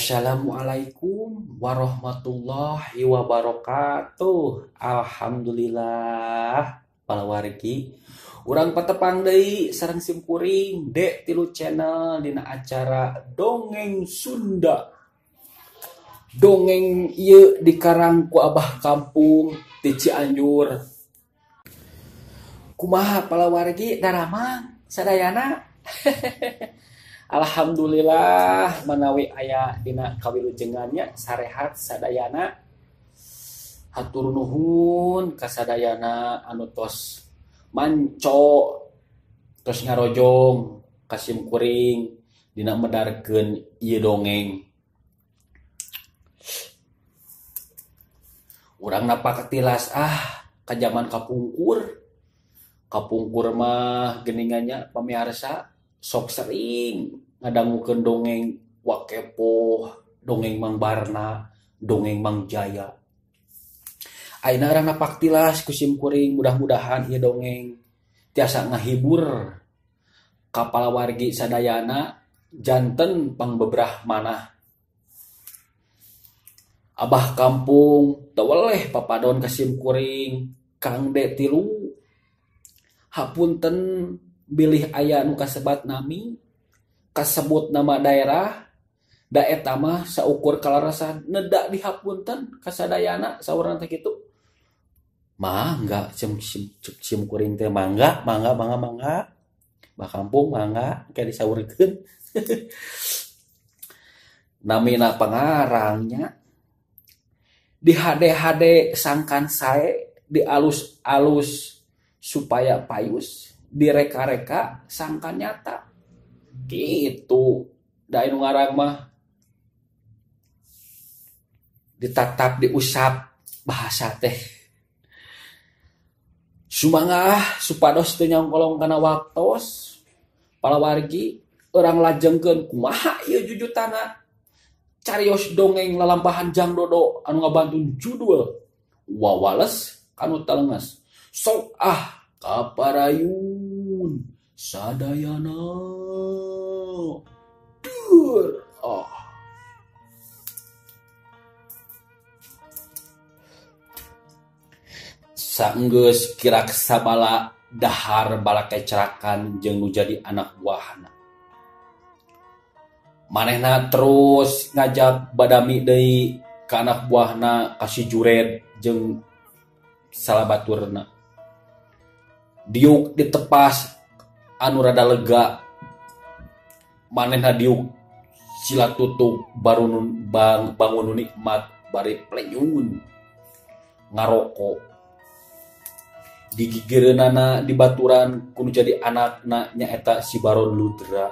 Assalamualaikum warahmatullahi wabarakatuh. Alhamdulillah para wargi. Urang patepang deui sareng simkuring Dek tilu channel dina acara Dongeng Sunda. Dongeng ieu dikarang ku Abah Kampung ti Cianjur. Kumaha para wargi daramang sadayana? Alhamdulillah manawi aya dina kawilujengannya sarehat sadayana. Hatur nuhun ka sadayana anu tos manco tos ngarojong ka simkuring dina medarkeun ieu dongeng. Urang napa katilas ka zaman kapungkur. Kapungkur mah geuningannya pamiarsa sok sering ngadangukeun dongeng Wakepoh, dongeng Mang Barna, dongeng Mang Jaya. Ayeuna urang napaktilas ku simkuring mudah-mudahan ieu dongeng tiasa ngahibur ka palawargi sadayana janten pangbebrah manah. Abah Kampung teu weleh papadon ka simkuring Kang De tilu. Hapunten bilih aya nu kasebat nami kasebut nama daerah da eta mah saukur kalarasan neda dihapunten ka sadayana saurang teh kitu. Mangga sim kuring teh mangga. Bah Kampung mangga ke disaurikeun. Namina pangarangnya di hade-hade sangkan sae di alus-alus supaya payus direka-reka sangkan nyata gitu. Da anu ngarang mah ditatap diusap bahasa teh sumangah supados teu nyongkolong kana waktos palawargi urang lajengkeun kumaha ieu jujutana carios dongeng lalampahan Jang Dodo anu ngabantun judul Wawales kanu Telenges. Sok kaparayun sadayana dur saenggeus kirak sabala dahar bala kecerakan jeung nu jadi anak buahna manehna terus ngajak badami deui ka anak buahna kasih Jured jeung salabaturna. Diuk ditepas anu rada lega manehna diuk sila tutup bangun nikmat bari plenyun ngaroko digigireunana di baturan kudu jadi anakna nyaeta si Baron Ludra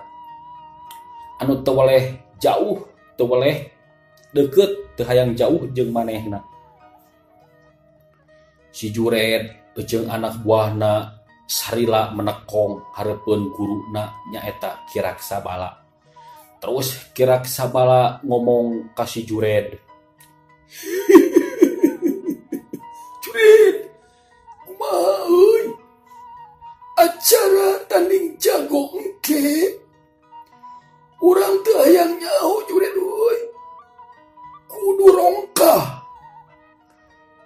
anu teu weleh jauh teu weleh deukeut teu hayang jauh jeung manehna. Si Jured jeung anak buahna sarila menekong hareupeun guruna nyaeta Kirak Sabala. Terus Kirak Sabala ngomong ka si Jured. Jured, kumaha euy? Acara tanding jago engke. Urang teu hayang nyaho Jured euy. Kudu rongkah.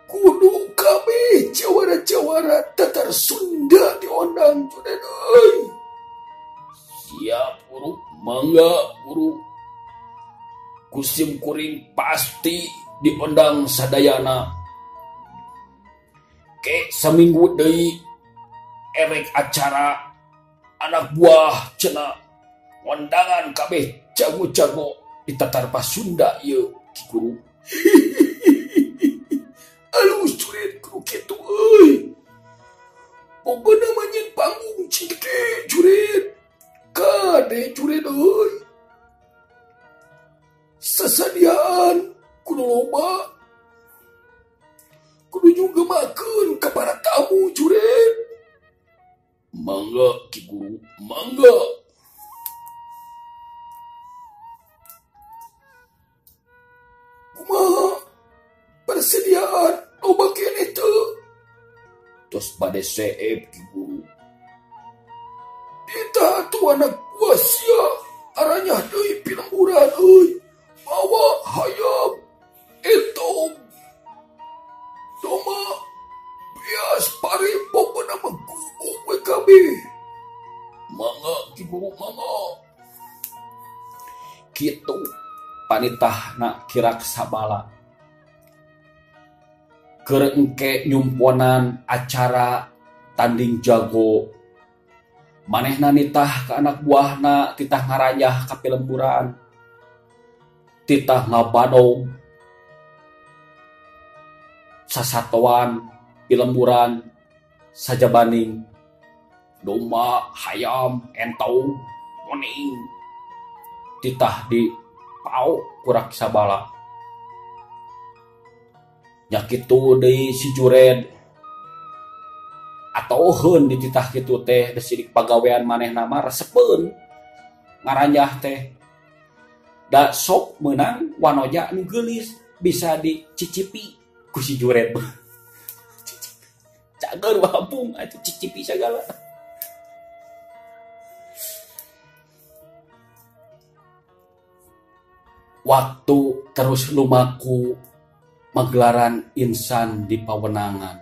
Kudu kabeh jawara-jawara Tatar Sunda diondang Jured euy. Siap guru, mangga guru. Kusim kuring pasti diondang sadayana. Ke saminggu deui erek acara anak buah cenah ngondangan kabeh jago-jago di Tatar Pasunda ieu ki guru. Alus Jured kudu kitu euy. Pokona manyen panggung cingke Jured. Kade Jured euy. Sasadiaan kudu loba. Kudu juga makeun ka para tamu Jured. Mangga ki guru, mangga. Kumaha persediaan loba keneh teu? Tos bade seep ki guru. Eta atuh anak buah sia aranya deui pilemburan euy. Bawa kitu panitahna Kirak Sabala keur engke nyumponan acara tanding jago manehna nitah ke anak buahna titah ngaranjah ka pilemburan titah ngabadog sasatoan pilemburan sajabaning domba hayam entau kuning titah di pau Kurak Sabala nyakitu deui si Jured atau heun dititah kitu teh desidik pagawean manehna mah resepeun ngaranjah teh da sok meunang wanoja nu geulis bisa dicicipi ku si Jured cager wabung atuh cicipi sagala. Waktu terus lumaku magelaran insan di pawenangan.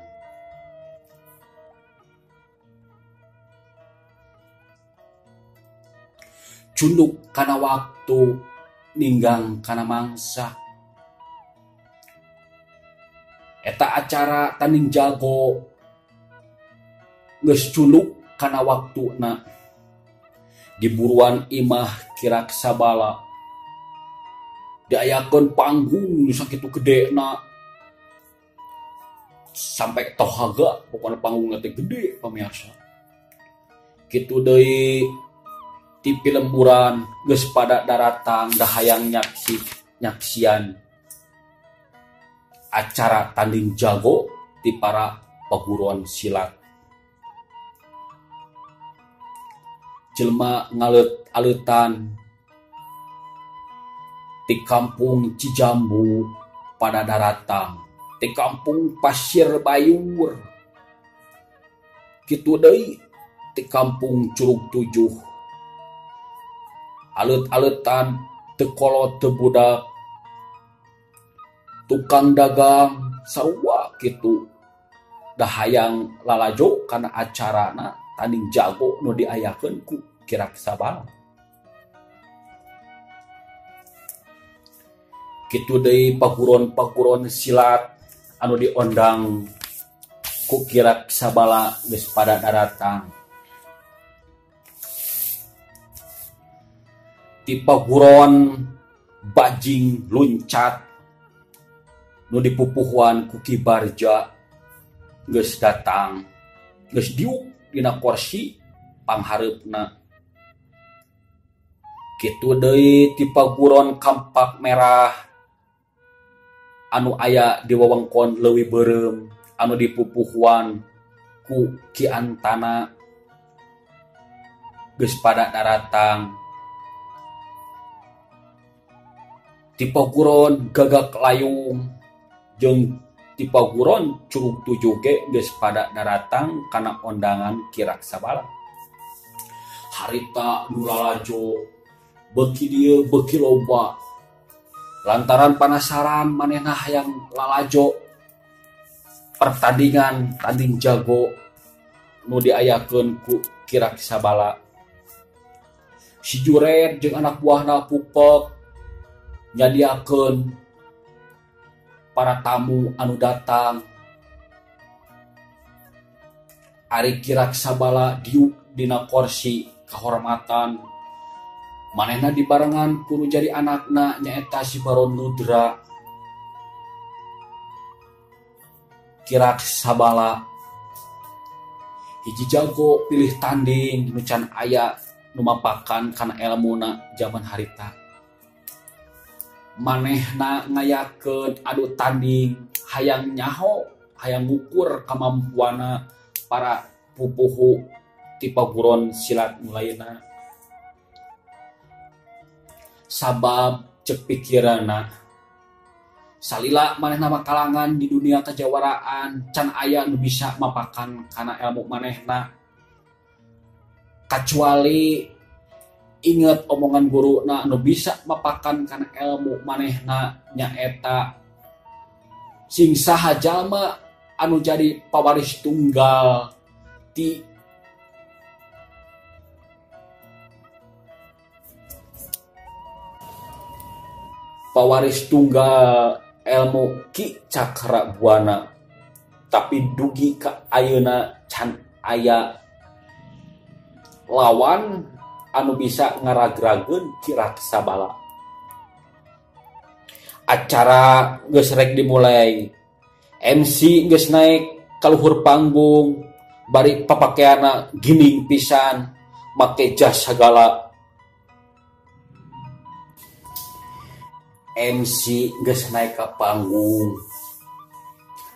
Cunduk kana waktu ninggang kana mangsa. Eta acara tanding jago geus cunduk kana waktuna. Diburuan imah Kirak Sabala. Diayakeun panggung sakitu gedena sampai tohaga pokoknya panggungna teh gede pamirsa. Kitu deui ti pilemburan geus pada daratang da hayang nyaksian acara tanding jago ti para paguruan silat. Jelma ngalet-aletan di kampung Cijambu pada daratang, di kampung Pasir Bayur, kitu deui di kampung Curug Tujuh, alet-aletan teu kolot teu budak, tukang dagang sarua kitu dahayang lalajo kana acarana tanding jago nu diayakeun ku Kirak Sabala. Kitu deui paguron-paguron silat anu diondang ku Kirak Sabala geus pada daratang. Ti paguron bajing luncat nu dipupuhuan ku Ki Barja geus datang, geus diuk dina kursi panghareupna. Kitu deui ti paguron Kampak Merah anu aya di wewengkon Leuwi Beureum anu dipupuhuan ku Ki Antana geus pada daratang. Ti paguron Gagak Layung jeung ti paguron Curug Tujuh ge geus pada daratang kana ondangan Kirak Sabala. Harita nu lalajo beuki dieu beuki loba lantaran penasaran manehna hayang lalajo pertandingan tanding jago nu diayakeun ku Kirak Sabala. Si Jured jeung anak buahna Pupek nyadiakeun para tamu anu datang. Ari Kirak Sabala diuk dina kursi kahormatan. Manehna dibarengan kudu jadi anakna nyaeta si Baron Ludra. Kirak Sabala hiji jago pilih tanding nu can aya nu mapakan kana elmuna zaman harita. Manehna ngayakeun adu tanding hayang nyaho, hayang ngukur kamampuana para pupuhu ti paguron silat nu lainna. Sabab cek pikiranna salila manehna makalangan di dunia kejawaraan can aya nu bisa mapakan kana ilmu manehna kecuali inget omongan guruna nu bisa mapakan kana ilmu manehna nyaeta sing saha jalma anu jadi pawaris tunggal ti pawaris tunggal ilmu Ki Cakrabuana, tapi dugi ka ayeuna can aya lawan anu bisa ngaragrageun Ki Raksabala. Acara geus rek dimulai, MC geus naik ka luhur panggung, bari papakeana gining pisan, make jas sagala. MC geus naik ka panggung,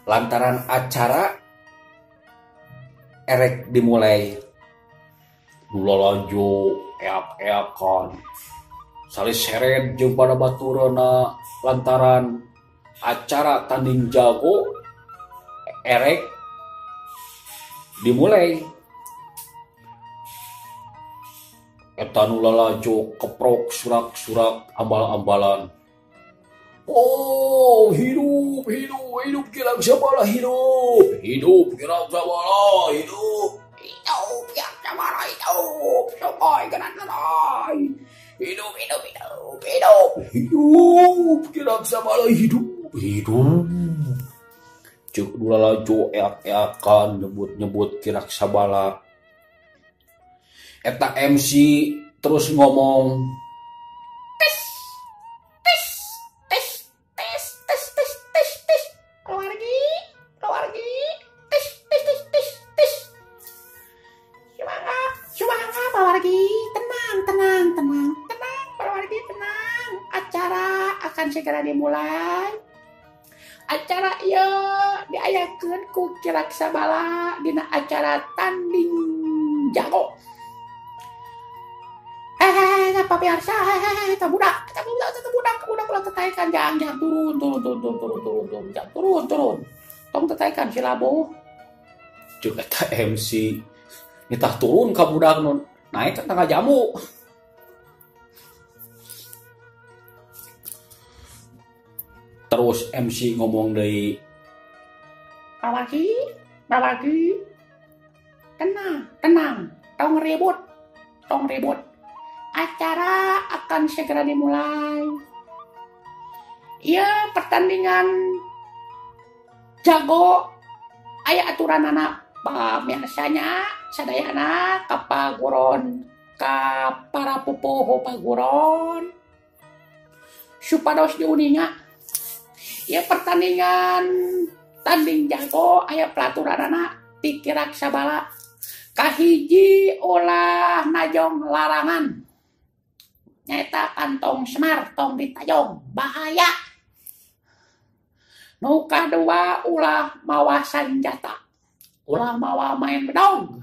lantaran acara erek dimulai. Lalajo eak-eakan salis seret jeung pada baturana lantaran acara tanding jago erek dimulai. Eta nu lalajo keprok surak-surak ambal-ambalan. Oh, hidup Ki Raksabala, hidup Ki Raksabala, hidup Ki Raksabala, hidup, sokoy genan-genan, hidup Ki Raksabala, hidup. Cuk lalajo eak-eakan nyebut Ki Raksabala. Eta MC terus ngomong, segera dimulai. Acara ieu diayakeun ku Ki Raksabala dina acara tanding jago. Apa biasa? Eta budak ulah tetaikan jangan turun. Tong tetaikan si labuh. Cuk eta MC nitah turun ka budak nu naik ka tangga jamu. Terus MC ngomong deui, Babagi, tenang, tong ribut. Acara akan segera dimulai. Iya, pertandingan jago aya aturan anak biasanya sadayana ka paguron ka para pupuh paguron supados diuninga. Ya pertandingan tanding jago aya pelaturanana ti Ki Raksabala. Kahiji ulah najong larangan. Nyaeta kantong Semar tong ditajong, bahaya. Nu kadua ulah mawa sanjata. Ulah mawa main bedog.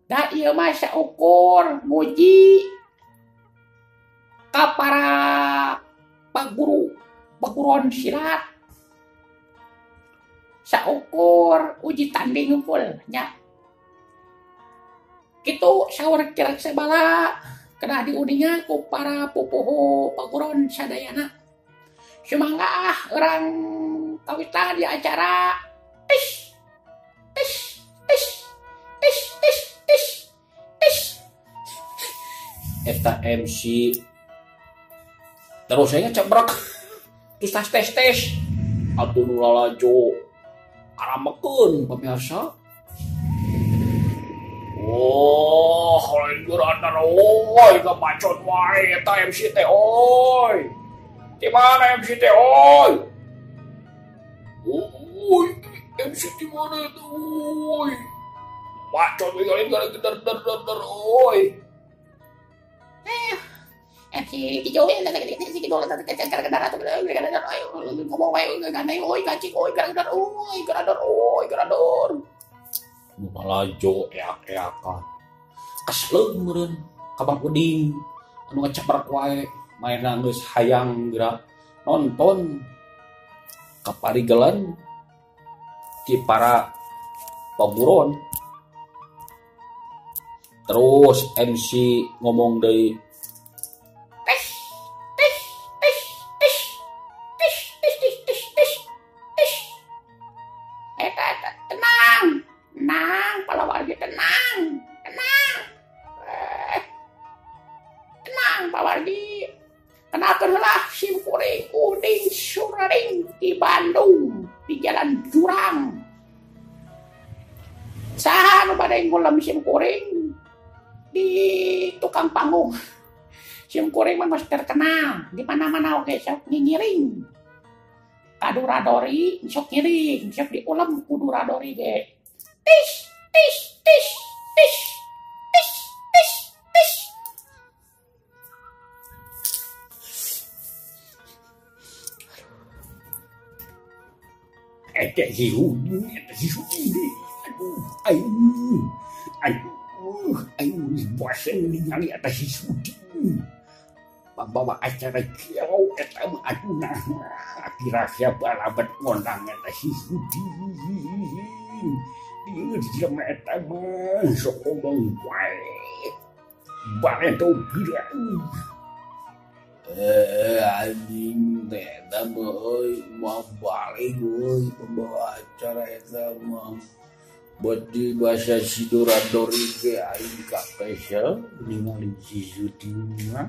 Da ieu mah saukur nguji ka para paguruan silat, saukur uji tanding unggul nya. Kitu saur Ki Raksabala kena diuninga ku para pupuh paguruan sadayana. Sumangga urang kawitan di acara tis. Eta MC terus saya cebrek terus tes atuh nu lalajo aramekeun pamirsa. Oh, lain geuranan oi kapacot wae eta MC teh oi. Di mana MC teh oi? Oi, MC di mana itu oi? Bacot we kalian dar oi. MC Kijo ya si Kijo gara-gara ngomong wae ngane oi gacing oi gara-gara Nu lalajo eak-eakan. Kasleung meureun ka Bang Uding anu ngaceprek wae mainna geus hayang geura nonton kaparigelan ti para paguron. Terus MC ngomong deui, Sampailah sim kuring uding suraring di Bandung di Jalan Jurang. Saha nu bade ngulam sim kuring di tukang panggung. Sim kuring mah geus terkenal di mana-mana oge sok ngingiring. Kaduradori sok ngiring, sok diulam ku duradori ge. Tis tis tis tis tis tis tis. Eta si Rudi. Aduh, bosan ningali atas si Sudi. Pembawa acara kiau eta mah aduh nah. Kira siapa labat ngondang eta si Sudi. Dia jelema eta mah sok ngomong wae. Barento birang. Anjing eta mah euy mau balik euy pembawa acara eta mah buat di bahasa Sidoradori ge aing kapesa ningali si Sudi mah.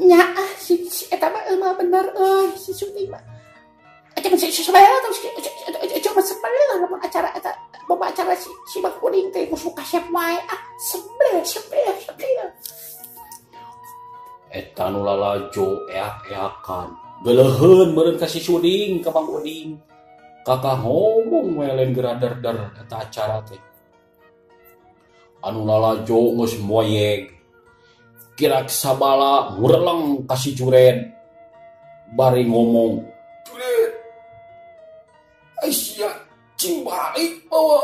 Nya si eta mah bener si Sudi mah. Cuma si sebelah terus cuma sebelah lamun acara eta bawa acara si Bang Kuning teh musuh kasep wae sebelah. Eta nu lalajo eak-eakan geuleheun meureun ka si Suding ka Bang Uding. Kakak ngomong we lain geradar-dar eta acara teh. Anu lalajo geus moyeg. Kira sabala ngureleng ka si Juren. Bari ngomong, "Juren, Aisyah cing balik bawa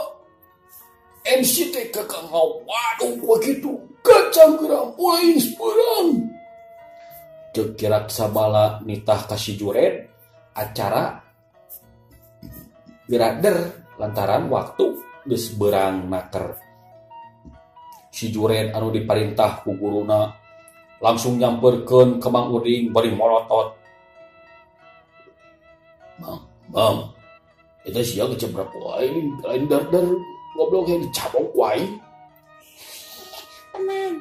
MC teh ke waduh begitu kacang geram uing seberang." Cek kira sabala nitah kasih Juren acara gerader lantaran waktu geus berang naker. Si Juren anu diparintah ku guruna langsung nyamperkeun ke Mang Uding bari molotot. Mang, eta sia kecebrap wae lain dar-dar goblok yang dicabok wae. Tenang,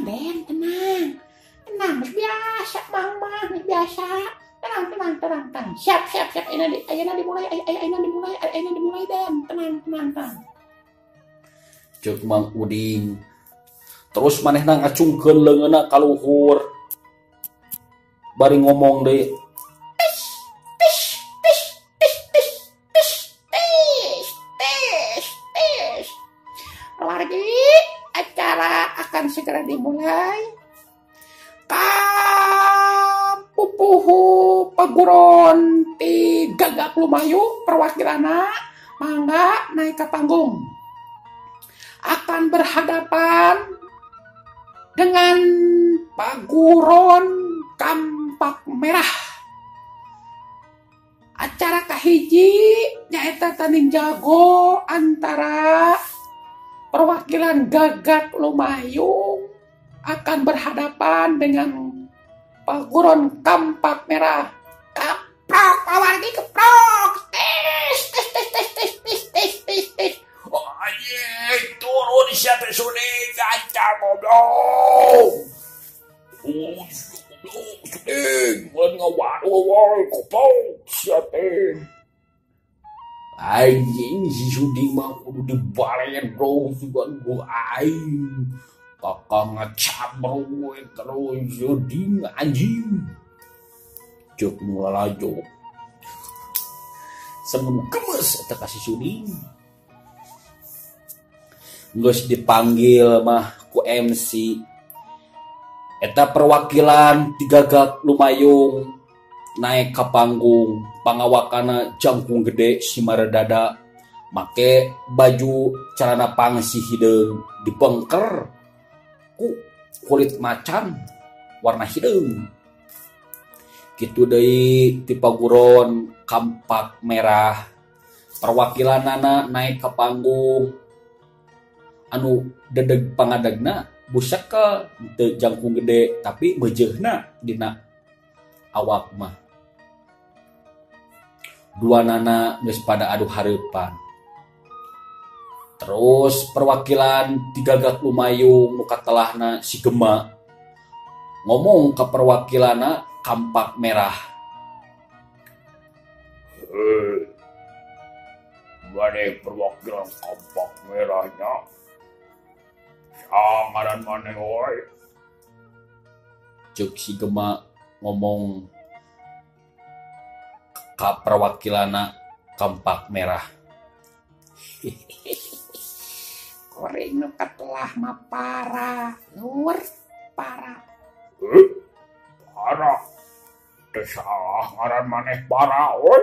Den, tenang. Mas biasa, Mang, biasa. Tenang. Siap. Ayeuna dimulai, Den. Tenang. Cek Mang Uding. Terus manehna ngacungkeun leungeunna ka luhur. Bari ngomong deui. Keluargi, acara akan segera dimulai. Pupuhu paguron ti Gagak Lumayu perwakilanna mangga naik ke panggung. Akan berhadapan dengan paguron Kampak Merah. Acara kahiji nyaeta tanding jago antara perwakilan Gagak Lumayu akan berhadapan dengan paguron Kampak Merah. Keprok, Pawardi keprok. Tes. Oh anjing, turun siapa Sudi gancang goblok. Sudi, mun ngawaduh wae kopong siapa. Anjing si Sudi mah kudu dibalen bro sugan gua aing. Kakak ngacabro terus Sudi anjing. Cuk mulalajo. Semun gemes eta ka si Sudi. Geus dipanggil mah ku MC. Eta perwakilan ti Gagak Lumayung naik ke panggung. Pangawakana jangkung gede si Maredada make baju celana pang si hideung dipengker ku kulit macan warna hideung. Kitu deui ti paguron Kampak Merah perwakilanana naik ke panggung anu dedeg pangadegna busak ke teu jangkung gede tapi bejeuna dina awak mah. Dua nana geus pada adu hareupan. Terus perwakilan di Gagak Lumayung nu katelahna si Gema ngomong ke perwakilanna Kampak Merah. Maneh perwakilan Kampak Merahnya. Sangaran maneh woy. Cuk si Gema ngomong ke perwakilanna Kampak Merah. Koreng nu katelah mah parah, luar parah. Parah. Teu salah ngaran maneh parah woy.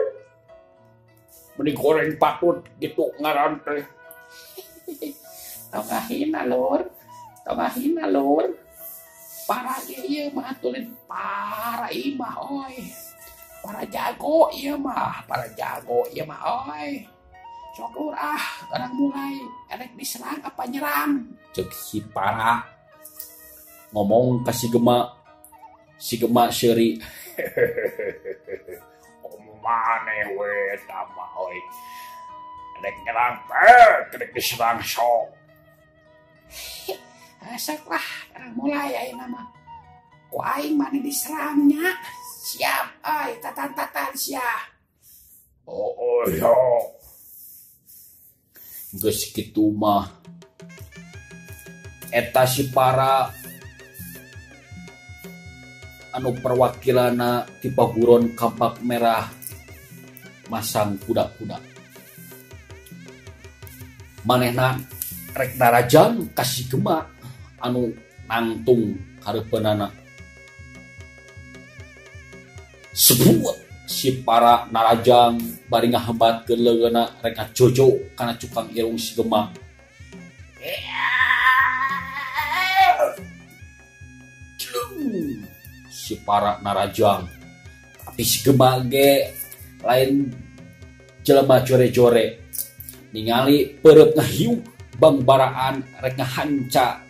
Mending goreng patut gitu ngaran teh. Tongahina lur. Para ieu mah aturin para imah oi. Para jago ieu mah oi. Sok lur kadang mulai erek diserang apa nyerang. Cek si Para ngomong ke si Gema seuri. Maneh we tama oi. Adek nyerang teh, kedek diserang sok. Sok lah kadang mulai ayeuna mah. Ku aing mani diserangnya. Siap oi, tatan siap. Oh yo. Geus kitu mah eta si Para anu perwakilanna ti paguron Kampak Merah masang kuda-kuda. Manehna rek darajang ka si Gema anu nangtung hareupeunana. Sebuah si Para narajang bari ngahambatkeun leungeunna rek ngajojo kana cukang irung si Gema. Si Para narajang tapi si Gema ge lain jelema jore-jore ningali peureut ngahiu bangbaraan rek ngahanca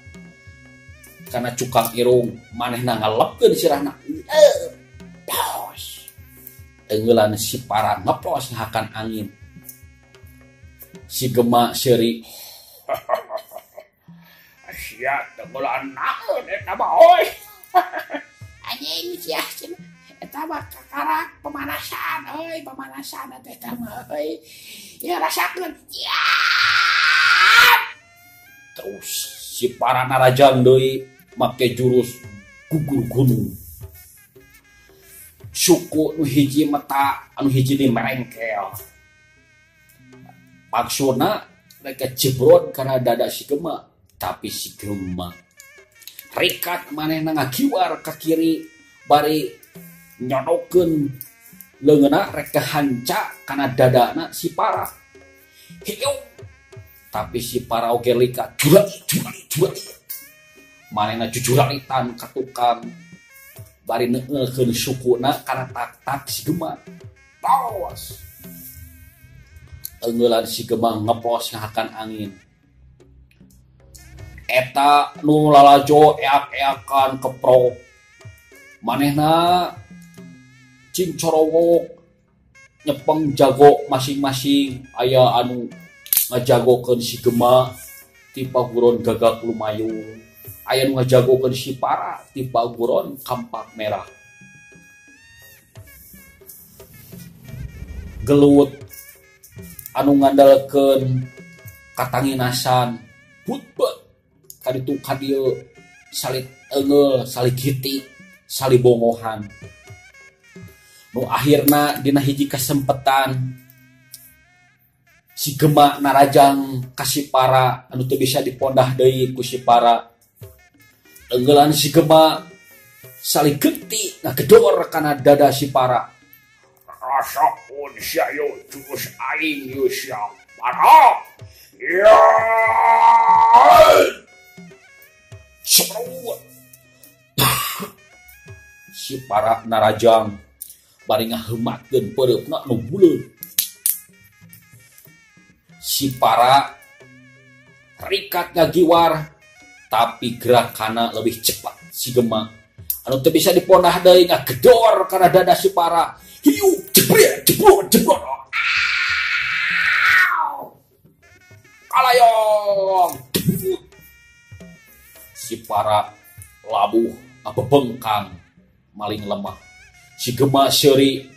kana cukang irung manehna ngalepkeun sirahna. Enggelan si Para ngeplos ngahakan angin. Si Gema seuri. Sia teulan naon eta mah oi. Anjing sia eta mah kakarak pemanasan eta mah euy. Ya rasakeun. Ya. Terus si Para narajang deui make jurus gugur gunung. Suku nu hiji mata anu hiji di merengkel. Maksudna mereka jebrot karena dada si Gema, tapi si Gema rikat manehna ngakiwar ka kiri bari nyodokeun leungeunna rek hanca kana dadana si Para. Hiu. Tapi si Para oge likat jual. Manehna jujuralitan ka tukang bari neueulkeun sukuna kana tak-tak si Gema. Tos. Eungeulan si Gema ngeplos ngahakan angin. Eta nu lalajo eak-eakan keprok. Manehna cing corowok nyepeng jago masing-masing aya anu ngajagokeun si Gema ti paguron Gagak Lumayung. Aya nu ngajagokeun si Para ti paguron Kampak Merah. Gelut anu ngandalkeun katanginasan putbet kaditu kadieu salit eungeul salit gitik salibongohan. Nu akhirna dina hiji kasempetan si Gema narajang ka si Para anu teu bisa dipondah deui ku si Para. Eungeulan si Gema salih genti ngagedor kana dada si Para. Rasakeun sia yo jurus aing yo sia Para. Ya. Seru. Si Para narajang bari ngaheumatkeun peureupna nu buleud. Si Para rikat ngagiwar tapi gerakanna lebih cepat si Gema anu teu bisa dipondah deui ngagedor kana dada si Para. Hiu jebrot. kalayong. Si para labuh apa bengkang maling lemah. Si Gema seuri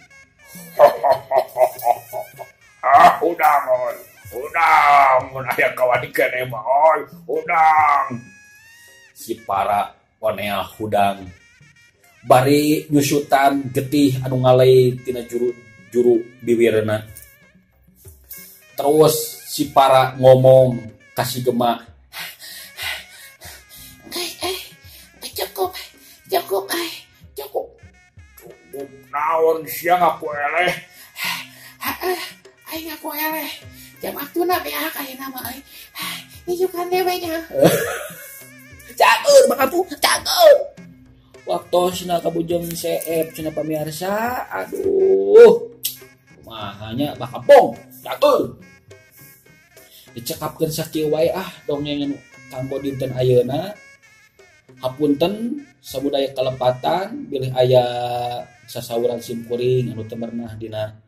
Udang aya kawan keneh mah udang. si para onea hudang bari nyusutan getih anu ngalei tina juru bibirna. Terus si para ngomong kasih Gema, cukup. Naon siang aku eleh. Aing aku eleh. Jam waktuna beak ayeuna mah euy. Nijukan dewe nya. cager bang atuh cager. Waktosna kabujeng seep cenah pamirsa, aduh. Mahanya bakapong, cager. Dicekapkeun sakieu wae dongeng anu kanggo dinten ayeuna. Hapunten sabudaya kalepatan bilih aya sasawuran simkuring anu teu pernah dina